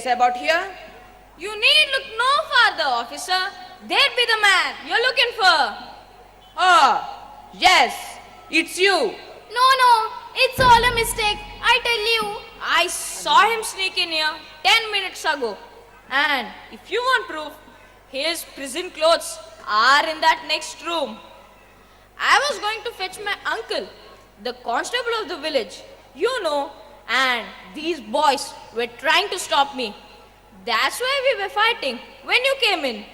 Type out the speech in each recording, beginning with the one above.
about here? You need look no farther, officer. There be the man you're looking for. Oh, yes, it's you. No, it's all a mistake. I tell you. I saw him sneak in here 10 minutes ago. And if you want proof, his prison clothes are in that next room. I was going to fetch my uncle, the constable of the village, and these boys were trying to stop me. That's why we were fighting when you came in.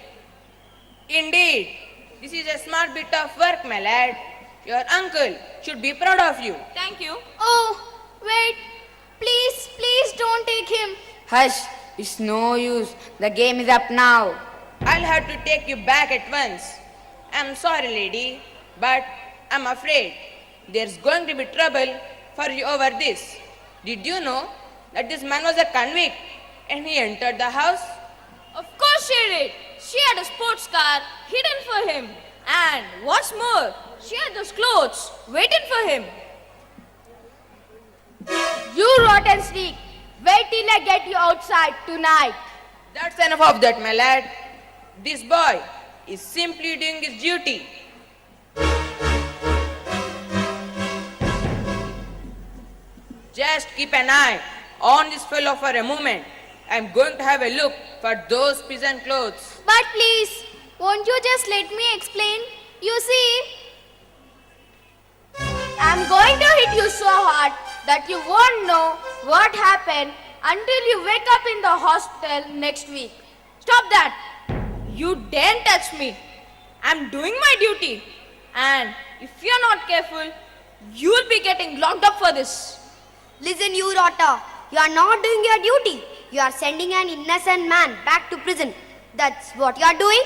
Indeed, this is a smart bit of work, my lad. Your uncle should be proud of you. Thank you. Oh, wait. Please don't take him. Hush, it's no use. The game is up now. I'll have to take you back at once. I'm sorry, lady, but I'm afraid there's going to be trouble for you over this. Did you know that this man was a convict and he entered the house? Of course she did. She had a sports car hidden for him. And what's more, she had those clothes waiting for him. You rotten sneak. Wait till I get you outside tonight. That's enough of that, my lad. This boy is simply doing his duty. Just keep an eye on this fellow for a moment. I'm going to have a look for those peasant clothes. But please, won't you just let me explain? You see, I'm going to hit you so hard that you won't know what happened until you wake up in the hospital next week. Stop that! You daren't touch me. I'm doing my duty. And if you're not careful, you'll be getting locked up for this. Listen, you rotter. You are not doing your duty. You are sending an innocent man back to prison. That's what you are doing.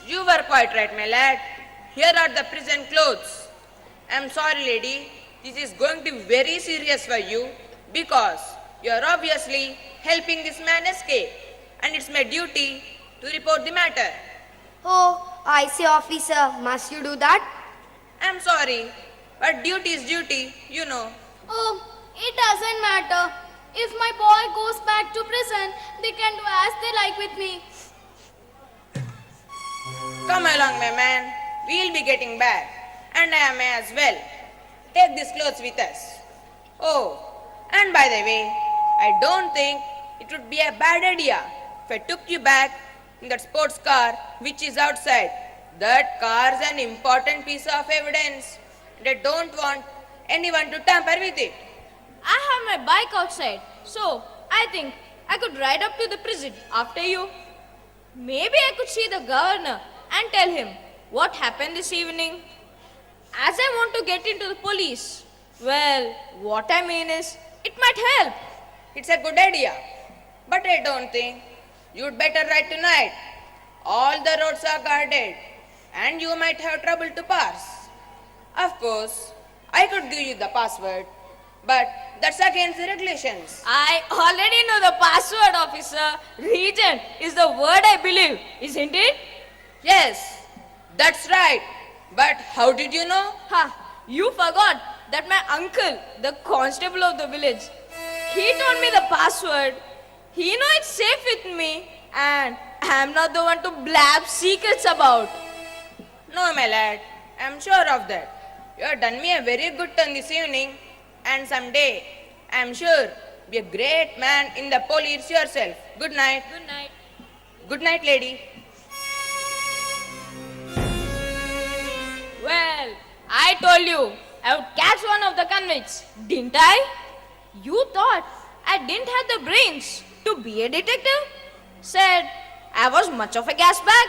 You were quite right, my lad. Here are the prison clothes. I'm sorry, lady. This is going to be very serious for you because you are obviously helping this man escape. And it's my duty to report the matter. Oh, I say, officer, must you do that? I'm sorry, but duty is duty, you know. Oh, it doesn't matter. If my boy goes back to prison, they can do as they like with me. Come along, my man. We'll be getting back. And I may as well. Take these clothes with us. Oh, and by the way, I don't think it would be a bad idea if I took you back in that sports car which is outside. That car's an important piece of evidence. And I don't want anyone to tamper with it. I have my bike outside, so I think I could ride up to the prison after you. Maybe I could see the governor and tell him what happened this evening. As I want to get into the police, well, what I mean is, it might help. It's a good idea. But I don't think you'd better ride tonight. All the roads are guarded and you might have trouble to pass. Of course, I could give you the password, but that's against the regulations. I already know the password, officer. Regent is the word I believe, isn't it? Yes, that's right. But how did you know? Ha! You forgot that my uncle, the constable of the village, he told me the password. He know it's safe with me, and I'm not the one to blab secrets about. No, my lad, I'm sure of that. You have done me a very good turn this evening, and someday, I'm sure, be a great man in the police yourself. Good night. Good night. Good night, lady. Well, I told you I would catch one of the convicts, didn't I? You thought I didn't have the brains to be a detective? Said I was much of a gas bag?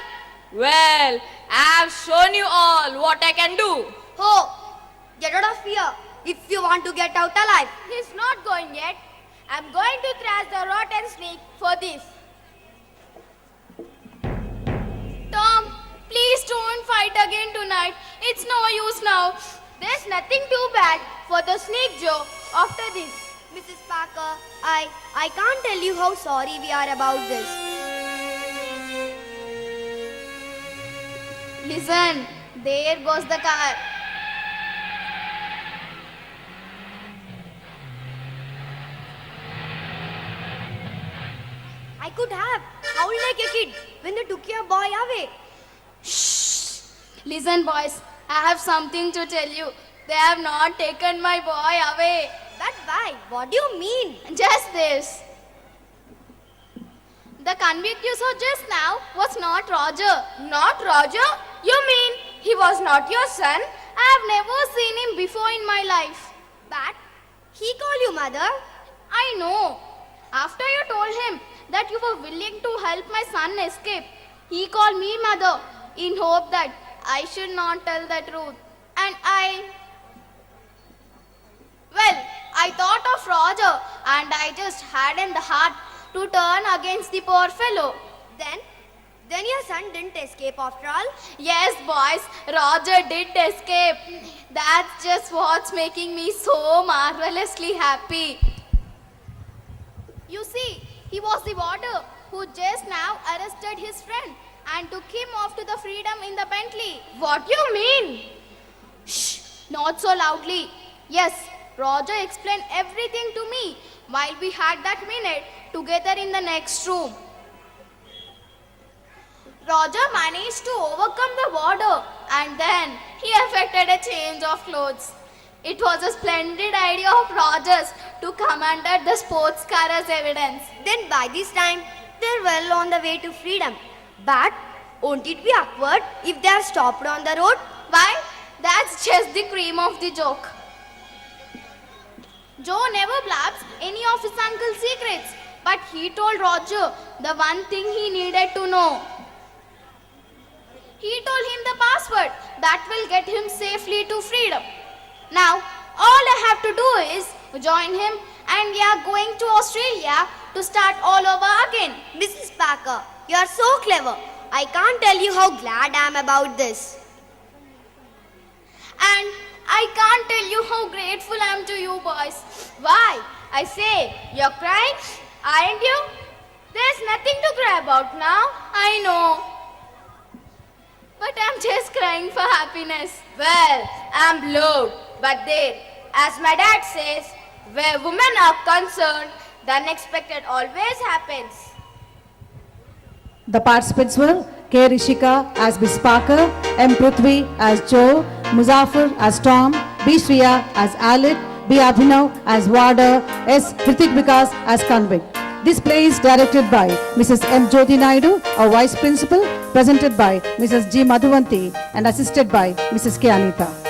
Well, I've shown you all what I can do. Oh, get out of here if you want to get out alive. He's not going yet. I'm going to thrash the rotten snake for this. Tom, please don't fight again tonight. It's no use now. There's nothing too bad for the snake Joe after this. Mrs. Parker, I can't tell you how sorry we are about this. Listen, there goes the car. I could have howled like a kid when they took your boy away. Listen, boys, I have something to tell you. They have not taken my boy away. But why? What do you mean? Just this. The convict you saw just now was not Roger. Not Roger? You mean he was not your son? I have never seen him before in my life. But he called you mother. I know. After you told him that you were willing to help my son escape, he called me mother in hope that I should not tell the truth. And well, I thought of Roger and I just hadn't the heart to turn against the poor fellow. Then your son didn't escape after all. Yes, boys, Roger did escape. That's just what's making me so marvelously happy. You see, he was the warder who just now arrested his friend and took him off to the freedom in the Bentley. What you mean? Shh, not so loudly. Yes, Roger explained everything to me while we had that minute together in the next room. Roger managed to overcome the warder and then he effected a change of clothes. It was a splendid idea of Roger's to commander the sports car as evidence. Then by this time, they're well on the way to freedom. But won't it be awkward if they are stopped on the road? Why? That's just the cream of the joke. Joe never blabs any of his uncle's secrets, but he told Roger the one thing he needed to know. He told him the password that will get him safely to freedom. Now, all I have to do is join him and we are going to Australia to start all over again. Mrs. Parker, you are so clever. I can't tell you how glad I am about this. And I can't tell you how grateful I am to you boys. Why? I say, you're crying, aren't you? There's nothing to cry about now. I know. But I'm just crying for happiness. Well, I'm blowed. But there, as my dad says, where women are concerned, the unexpected always happens. The participants were K. Rishika as Miss Parker, M. Prithvi as Joe, Muzaffar as Tom, B. Shriya as Alec, B. Abhinav as Warder, S. Kritik Vikas as Convict. This play is directed by Mrs. M. Jyoti Naidu, our Vice Principal, presented by Mrs. G. Madhuvanti and assisted by Mrs. K. Anita.